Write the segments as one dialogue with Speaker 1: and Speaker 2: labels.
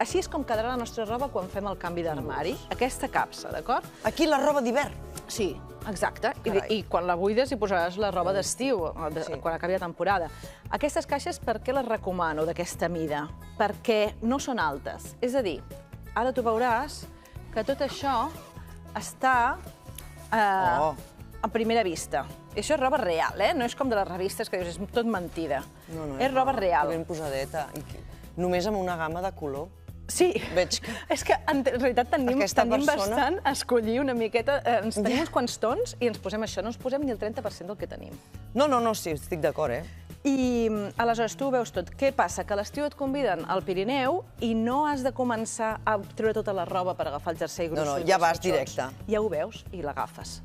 Speaker 1: Així és com quedarà la nostra roba quan fem el canvi d'armari. Aquesta capsa, d'acord?
Speaker 2: Aquí la roba d'hivern.
Speaker 1: Sí, exacte. I quan la buides hi posaràs la roba d'estiu, quan acabi la temporada. Aquestes caixes, per què les recomano d'aquesta mida? Perquè no són altes. És a dir, ara tu veuràs que tot això està a primera vista. I això és roba real, no és com de les revistes que dius, és tot mentida. És roba real.
Speaker 2: Ben posadeta. Només amb una gamma de color.
Speaker 1: Sí,
Speaker 2: Veig que...
Speaker 1: és que en realitat tenim bastant a escollir una miqueta. Ens tenim uns quants tons i ens posem això. No ens posem ni el 30% del que tenim.
Speaker 2: No, sí, estic d'acord,
Speaker 1: I aleshores tu ho veus tot. Què passa? Que a l'estiu et conviden al Pirineu i no has de començar a treure tota la roba per agafar el jersei gruixut.
Speaker 2: No, ja vas directe.
Speaker 1: Ja ho veus i l'agafes.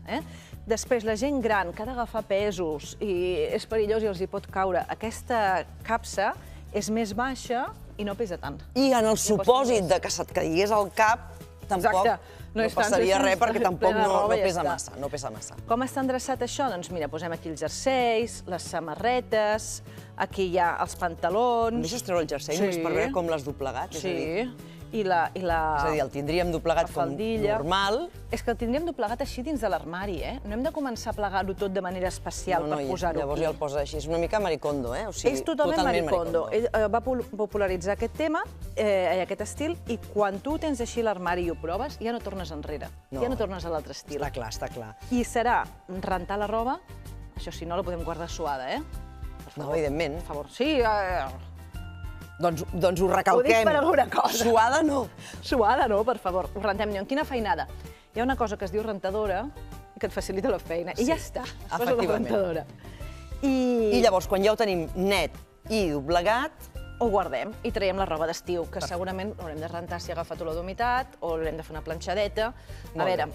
Speaker 1: Després, la gent gran que ha d'agafar pesos i és perillós i els hi pot caure, aquesta capsa és més baixa i no pesa tant.
Speaker 2: I en el supòsit de que se't caigués al cap, tampoc no passaria res perquè tampoc no pesa massa.
Speaker 1: Com està endreçat això? Doncs mira, posem aquí els jerseis, les samarretes, aquí hi ha els pantalons...
Speaker 2: Em deixes treure el jersei només per veure com l'has doblegat?
Speaker 1: Sí. És
Speaker 2: a dir, el tindríem doblegat com normal.
Speaker 1: És que el tindríem doblegat així dins de l'armari, No hem de començar a plegar-ho tot de manera especial per posar-ho aquí.
Speaker 2: Llavors ja el poses així. És una mica maricondo,
Speaker 1: És totalment maricondo. Ell va popularitzar aquest tema, aquest estil, i quan tu tens així l'armari i ho proves, ja no tornes enrere. Ja no tornes a l'altre estil.
Speaker 2: Està clar, està clar.
Speaker 1: I serà rentar la roba, això sí, no la podem guardar suada,
Speaker 2: No, evidentment.
Speaker 1: Per favor. Sí,
Speaker 2: doncs ho recalquem.
Speaker 1: Ho dic per alguna cosa.
Speaker 2: Suada no.
Speaker 1: Suada no, per favor. Ho rentem. En quina feinada? Hi ha una cosa que es diu rentadora que et facilita la feina. I ja està. Es posa la rentadora.
Speaker 2: I llavors, quan ja ho tenim net i doblegat,
Speaker 1: ho guardem i traiem la roba d'estiu, que segurament l'haurem de rentar si ha agafat olor d'humitat o l'haurem de fer una planxadeta. A veure,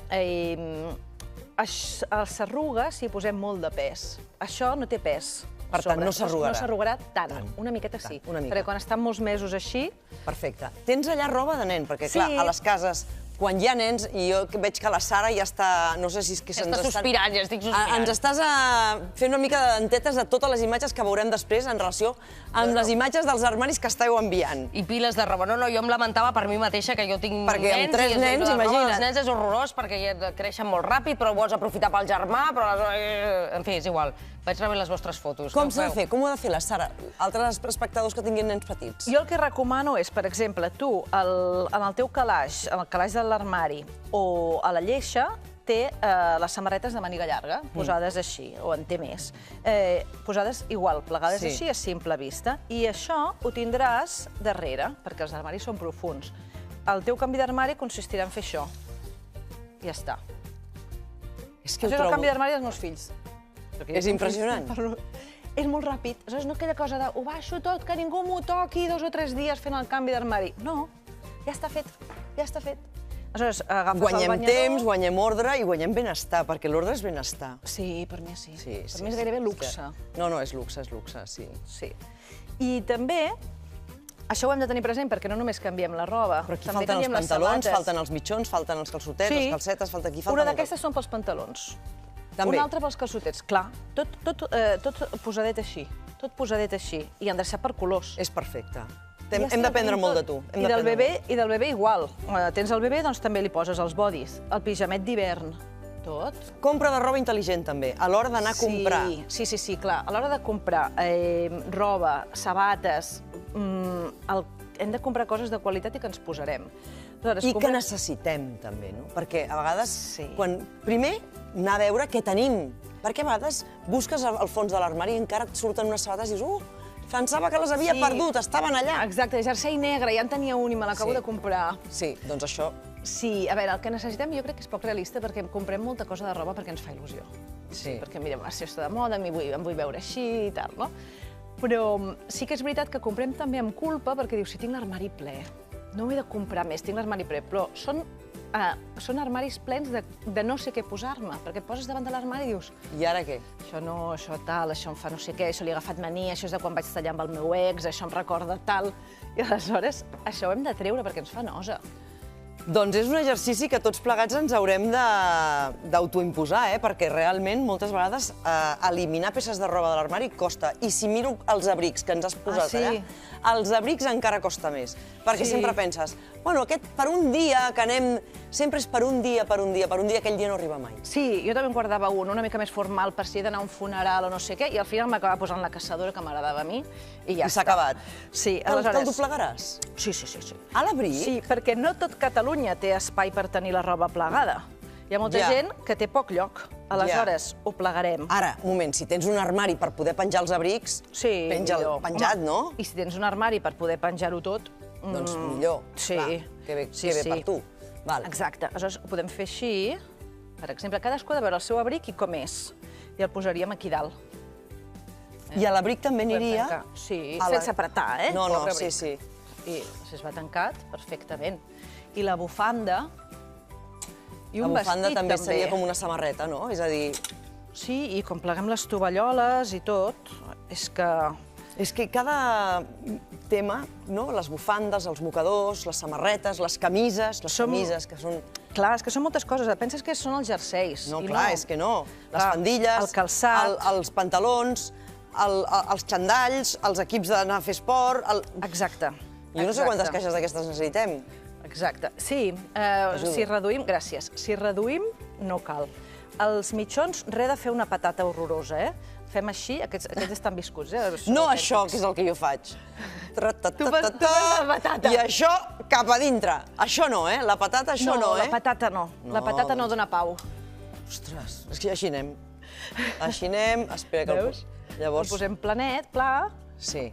Speaker 1: s'arruga si hi posem molt de pes. Això no té pes.
Speaker 2: Per tant, no s'arrugarà.
Speaker 1: No s'arrugarà tant. Una miqueta sí. Perquè quan estan molts mesos així...
Speaker 2: Perfecte. Tens allà roba de nen? Perquè, clar, a les cases, quan hi ha nens, i jo veig que la Sara ja està... No sé si és que se'ns
Speaker 3: està sospirant, ja estic sospirant.
Speaker 2: Ens estàs fent una mica d'entetes de totes les imatges que veurem després en relació amb les imatges dels armaris que esteu enviant.
Speaker 3: I piles de roba. No, jo em lamentava per mi mateixa que jo tinc nens.
Speaker 2: Perquè amb 3 nens, imagina't.
Speaker 3: Els nens és horrorós perquè ja creixen molt ràpid, però vols aprofitar pel germà, però... En fi, és igual. Vaig rebent les vostres fotos.
Speaker 2: Com s'ha de fer? Com ho ha de fer la Sara? Altres espectadors que tinguin nens petits.
Speaker 1: Jo el que recomano és, per exemple, tu, en el teu calaix, en el calaix de l'armari o a la lleixa, té les samarretes de màniga llarga, posades així, o en té més. Posades igual, plegades així a simple vista. I això ho tindràs darrere, perquè els armaris són profunds. El teu canvi d'armari consistirà en fer això. Ja està. Això és el canvi d'armari dels meus fills.
Speaker 2: És impressionant.
Speaker 1: És molt ràpid. Aleshores, no aquella cosa de ho baixo tot, que ningú m'ho toqui 2 o 3 dies fent el canvi d'armari. No, ja està fet, ja està fet. Aleshores, agafes el banyador...
Speaker 2: Guanyem temps, guanyem ordre i guanyem benestar, perquè l'ordre és benestar.
Speaker 1: Sí, per mi sí. Per mi és gairebé luxe.
Speaker 2: No, és luxe, sí.
Speaker 1: I també, això ho hem de tenir present perquè no només canviem la roba,
Speaker 2: però aquí falten els pantalons, falten els mitjons, falten els calçotets, les calcetes, falta aquí...
Speaker 1: Una d'aquestes són pels pantalons. Una altra pels calçotets, clar. Tot posadet així. Tot posadet així. I endreçat per colors.
Speaker 2: És perfecte. Hem d'aprendre molt de tu.
Speaker 1: I del bebè igual. Tens el bebè, doncs també li poses els bodis. El pijamet d'hivern. Tot.
Speaker 2: Compra de roba intel·ligent, també, a l'hora d'anar a comprar.
Speaker 1: Sí, clar. A l'hora de comprar roba, sabates, hem de comprar coses de qualitat i que ens posarem.
Speaker 2: I que necessitem, també, no? Perquè a vegades, primer, anar a veure què tenim. Perquè a vegades busques al fons de l'armari i encara et surten unes sabates i dius, pensava que les havia perdut, estaven allà.
Speaker 1: Exacte, jersei negre, ja en tenia un i me l'acabo de comprar.
Speaker 2: Sí, doncs això...
Speaker 1: Sí, a veure, el que necessitem jo crec que és poc realista perquè comprem molta cosa de roba perquè ens fa il·lusió. Sí. Perquè, mira, si està de moda, em vull veure així i tal, no? Però sí que és veritat que comprem també amb culpa perquè dius, si tinc l'armari ple, no he de comprar més, tinc l'armari ple, però són armaris plens de no sé què posar-me, perquè et poses davant de l'armari i dius...
Speaker 2: I ara què?
Speaker 1: Això no, això tal, això em fa no sé què, això li he agafat mania, això és de quan vaig tallar amb el meu ex, això em recorda tal... I aleshores, això ho hem de treure perquè ens fa nosa.
Speaker 2: Doncs és un exercici que tots plegats ens haurem d'autoimposar, perquè realment moltes vegades eliminar peces de roba de l'armari costa. I si miro els abrics que ens has posat allà, els abrics encara costa més. Perquè sempre penses, bueno, aquest per un dia que anem... Sempre és per un dia, aquell dia no arriba mai.
Speaker 1: Sí, jo també en guardava un, una mica més formal, per si he d'anar a un funeral o no sé què, i al final m'acabava posant la caçadora que m'agradava a mi, i ja està.
Speaker 2: I s'ha acabat.
Speaker 1: Sí,
Speaker 2: aleshores... Te'l doblegaràs?
Speaker 1: Sí.
Speaker 2: A l'abric?
Speaker 1: Sí, perquè no tot Catalunya té espai per tenir la roba plegada. Hi ha molta gent que té poc lloc. Aleshores, ho plegarem.
Speaker 2: Ara, un moment, si tens un armari per poder penjar els abrics, penja'l penjat, no?
Speaker 1: I si tens un armari per poder penjar-ho tot...
Speaker 2: Doncs millor.
Speaker 1: Sí.
Speaker 2: Que bé per tu.
Speaker 1: Exacte. Aleshores, ho podem fer així. Per exemple, cadascú ha de veure el seu abric i com és. I el posaríem aquí dalt.
Speaker 2: I a l'abric també aniria...
Speaker 1: Sí, sense apretar,
Speaker 2: No, sí.
Speaker 1: I si es va tancat, perfectament. I la bufanda...
Speaker 2: La bufanda també seria com una samarreta, no? És a dir...
Speaker 1: Sí, i com pleguem les tovalloles i tot, és que...
Speaker 2: És que cada tema, les bufandes, els mocadors, les samarretes, les camises, que són...
Speaker 1: Clar, és que són moltes coses. Penses que són els jerseis.
Speaker 2: No, clar, és que no. Les faldilles,
Speaker 1: el calçat,
Speaker 2: els pantalons, els xandalls, els equips d'anar a fer esport...
Speaker 1: Exacte.
Speaker 2: Jo no sé quantes caixes d'aquestes necessitem.
Speaker 1: Exacte. Sí, si reduïm... Gràcies. Si reduïm, no cal. Els mitjons, res de fer una patata horrorosa, Fem així, aquests estan viscuts,
Speaker 2: No això, que és el que jo faig.
Speaker 1: Tu fas la patata.
Speaker 2: I això cap a dintre. Això no, la patata, això no,
Speaker 1: No, la patata no. La patata no dona pau.
Speaker 2: Ostres, és que així anem. Així anem, espera que el
Speaker 1: llavors... El posem planet, pla...
Speaker 2: Sí.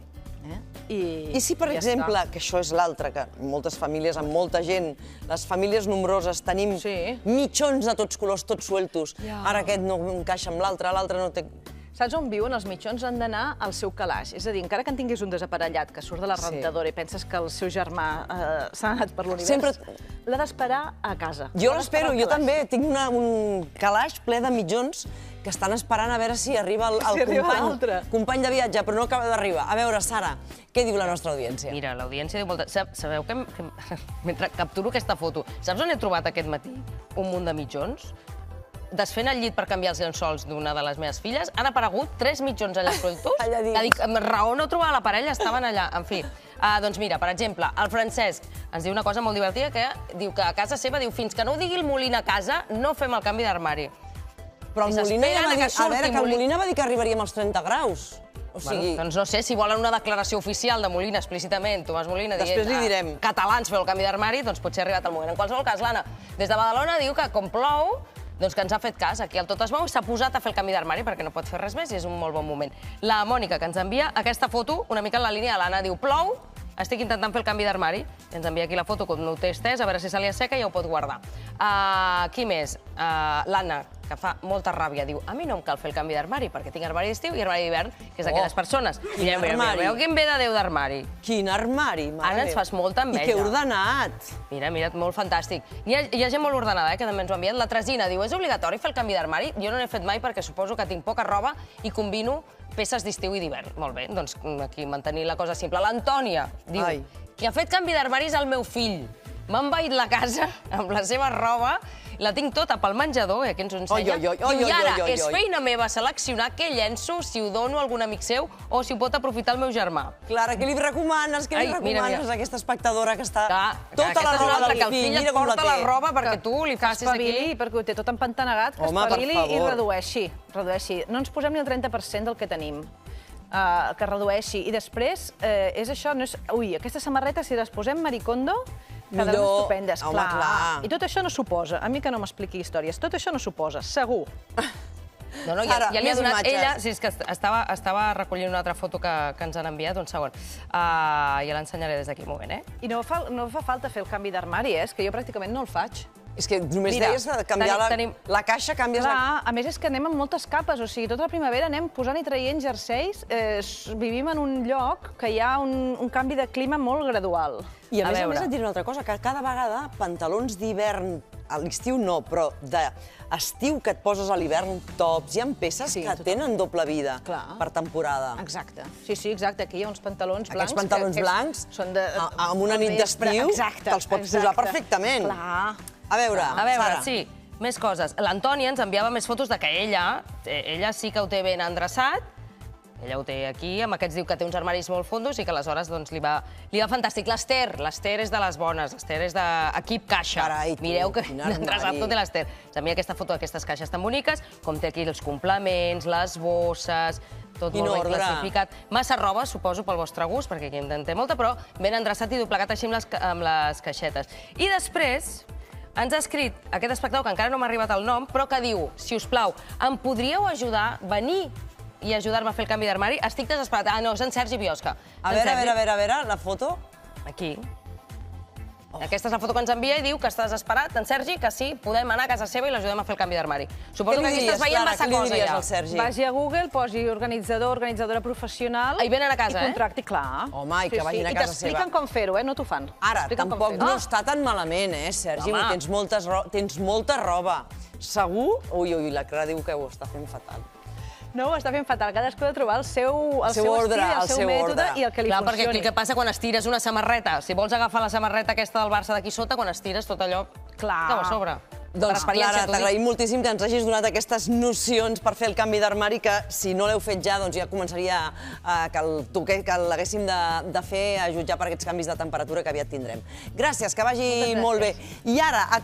Speaker 1: I
Speaker 2: si, per exemple, que això és l'altre, que moltes famílies, amb molta gent, les famílies nombroses, tenim mitjons de tots colors, tots sueltos. Ara aquest no encaixa amb l'altre, l'altre no té...
Speaker 1: Saps on viuen? Els mitjons han d'anar al seu calaix. És a dir, encara que en tinguis un desaparellat que surt de la rentadora i penses que el seu germà s'ha anat per l'univers, l'ha d'esperar a casa.
Speaker 2: Jo l'espero, jo també. Tinc un calaix ple de mitjons que estan esperant a veure si arriba el company de viatge, però no acaba d'arribar. A veure, Sara, què diu la nostra audiència?
Speaker 3: Mira, l'audiència diu molta... Sabeu que mentre capturo aquesta foto, saps on he trobat aquest matí un munt de mitjons? Desfent el llit per canviar els llençols d'una de les meves filles, han aparegut 3 mitjons allà sueltos. Dic, raó no trobar la parella, estaven allà. En fi, doncs mira, per exemple, el Francesc ens diu una cosa molt divertida que diu que a casa seva, diu, fins que no ho digui el Molina a casa, no fem el canvi d'armari.
Speaker 2: Però el Molina ja va dir, a veure, que el Molina va dir que arribaríem als 30 graus.
Speaker 3: Doncs no sé, si volen una declaració oficial de Molina explícitament, Tomàs Molina dient catalans feu el canvi d'armari, doncs potser ha arribat el moment. En qualsevol cas, l'Anna, des de Badalona, diu que com plou, doncs que ens ha fet cas, aquí al Tot es mou, s'ha posat a fer el canvi d'armari perquè no pot fer res més i és un molt bon moment. La Mònica, que ens envia aquesta foto, una mica en la línia de l'Anna, diu, plou, estic intentant fer el canvi d'armari, i ens envia aquí la foto com no ho té estès, a veure si se li asseca i ja ho pot guardar. Qui més? L'Anna, que fa molta ràbia, diu, a mi no em cal fer el canvi d'armari perquè tinc armari d'estiu i armari d'hivern, que és d'aquelles persones. Veieu quin ve de Déu d'armari?
Speaker 2: Quin armari, mare
Speaker 3: Anna, ens fas molta enveja.
Speaker 2: I que ordenat.
Speaker 3: Mira, molt fantàstic. Hi ha gent molt ordenada, que també ens ho ha enviat. La Tresina diu, és obligatori fer el canvi d'armari? Jo no n'he fet mai perquè suposo que tinc poca roba i combino peces d'estiu i d'hivern. Molt bé, doncs aquí mantenir la cosa simple. L'Antònia diu, qui ha fet canvi d'armari és el meu fill. M'ha envaït la casa amb la seva roba, la tinc tota pel menjador, aquí ens ho ensenya. I ara és feina meva seleccionar què llenço, si ho dono a algun amic seu o si ho pot aprofitar el meu germà.
Speaker 2: Clara, què li recomanes? Què li recomanes a aquesta espectadora que està tota la roba del fill?
Speaker 3: Que el fill et porta la roba perquè tu li facis aquí...
Speaker 1: Que espavili, perquè ho té tot empantanegat, que espavili i redueixi. No ens posem ni el 30% del que tenim. Que redueixi. I després, és això, ui, aquestes samarretes, si les posem maricondo, quedaran estupendes, clar. I tot això no suposa, a mi que no m'expliqui històries, tot això no suposa, segur.
Speaker 3: No, ja li ha donat ella, és que estava recollint una altra foto que ens han enviat, un segon. Ja l'ensenyaré des d'aquí un moment,
Speaker 1: I no fa falta fer el canvi d'armari, és que jo pràcticament no el faig.
Speaker 2: És que només deies canviar la caixa, canvies la...
Speaker 1: Clar, a més és que anem amb moltes capes, o sigui, tota la primavera anem posant i traient jerseis, vivim en un lloc que hi ha un canvi de clima molt gradual.
Speaker 2: I a més et diré una altra cosa, que cada vegada pantalons d'hivern a l'estiu no, però d'estiu que et poses a l'hivern tops, hi ha peces que tenen doble vida per temporada.
Speaker 1: Exacte. Sí, exacte. Aquí hi ha uns pantalons blancs.
Speaker 2: Aquests pantalons blancs, amb una nit d'estiu, te'ls pots posar perfectament.
Speaker 1: Clar.
Speaker 2: A veure, Sara.
Speaker 3: Sí, més coses. L'Antònia ens enviava més fotos de que ella sí que ho té ben endreçat. Ella ho té aquí, amb aquests diu que té uns armaris molt fondos i que aleshores li va fantàstic. L'Ester és de les bones, l'Ester és d'equip caixa. Mireu que endreçat tot té l'Ester. També aquesta foto d'aquestes caixes tan boniques, com té aquí els complements, les bosses, tot molt ben classificat. Massa roba, suposo, pel vostre gust, perquè aquí en té molta, però ben endreçat i doblegat així amb les caixetes. I després ens ha escrit aquest espectador, que encara no m'ha arribat el nom, però que diu, si us plau, em podríeu ajudar, venir i ajudar-me a fer el canvi d'armari? Estic desesperat. Ah, no, és en Sergi Biosca.
Speaker 2: A veure, la foto.
Speaker 3: Aquí. Aquesta és la foto que ens envia i diu que està desesperat, en Sergi, que sí, podem anar a casa seva i l'ajudem a fer el canvi d'armari. Suposo que aquí estàs veient massa cosa ja.
Speaker 1: Vagi a Google, posi organitzador, organitzadora professional...
Speaker 3: I venen a casa,
Speaker 1: i contracti, clar.
Speaker 2: Home, i que vagin a casa seva.
Speaker 1: I t'expliquen com fer-ho, no t'ho fan.
Speaker 2: Ara, tampoc no està tan malament, Sergi? Tens molta roba. Segur? Ui, la Clara diu que ho està fent fatal.
Speaker 1: No, ho està fent fatal. Cadascú ha de trobar el seu estil, el seu mètode i el que li funcioni.
Speaker 3: Clar, perquè el que passa quan estires una samarreta, si vols agafar la samarreta aquesta del Barça d'aquí sota, quan estires tot allò cau a sobre.
Speaker 2: Doncs, Clara, t'agraïm moltíssim que ens hagis donat aquestes nocions per fer el canvi d'armari, que si no l'heu fet ja, doncs ja començaria que l'haguéssim de fer a jutjar per aquests canvis de temperatura que aviat tindrem. Gràcies, que vagi molt bé. I ara,